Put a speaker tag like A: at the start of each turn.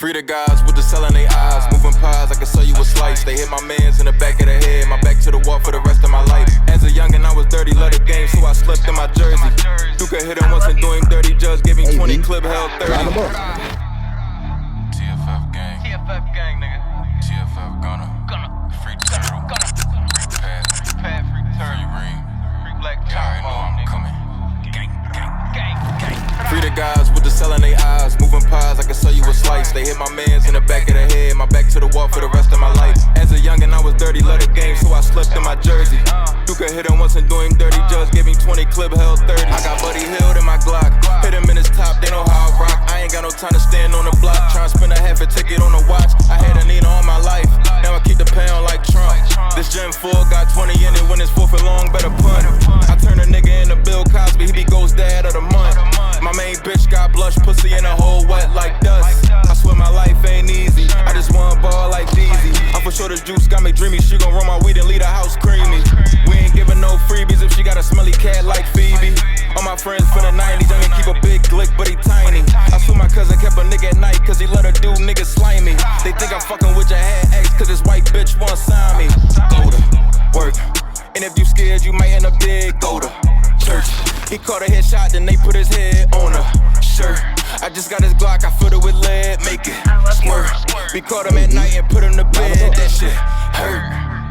A: Free the guys with the cell in their eyes. Moving pies, I can sell you a slice. They hit my mans in the back of the head. My back to the wall for the rest of my life. As a youngin', I was dirty, love the game, so I slipped in my jersey. Duke hit him once and do him dirty. Judge gave him 20, clip held 30.
B: TFF gang.
C: TFF gang, nigga.
B: TFF gunna. Free turtle.
C: Free pad, free turtle.
B: Ring.
C: Free black
B: You already
C: top
B: know
C: on,
B: I'm
C: nigga.
B: coming. Gang.
A: Free the guys with the cell in their eyes. Moving pies, I can sell you a slice. They hit my mans in the back of the head. My back to the wall for the rest of my life. As a youngin', I was dirty, love the game, so I slipped in my jersey. Duke hit him once and do him dirty. Judge gave him 20, clip held 30. I got Buddy Hill in my Glock. Hit him in his top, they know how I rock. I ain't got no time to stand on the block. Tryna spend a half a ticket on a watch. I had a Nina all my life. Now I keep the pound like Trump. This Gen 4 got 20 in it. When it's 4th and long, better punt. I turn a nigga into Bill Cosby. He be ghost dad of the month. My main bitch got blush pussy in a hole wet like dust. I swear my life ain't easy. I just want ball like Deezy. I'm for sure this juice got me dreamy. She gon' roll my weed and leave the house creamy. We ain't giving no freebies if she got a smelly cat like Phoebe. All my friends from the 90s, youngin' keep a big glick, but he tiny. I swear my cousin kept a nigga at night, cause he let her do niggas slimy. They think I'm fucking with your head ex, cause this white bitch won't sign me. Go to work, and if you scared, you might end up dead. Go to church. He caught a headshot, then they put his head on a shirt. I just got his Glock, I filled it with lead, make it squirt. We caught him at night and put him to bed, that shit hurt.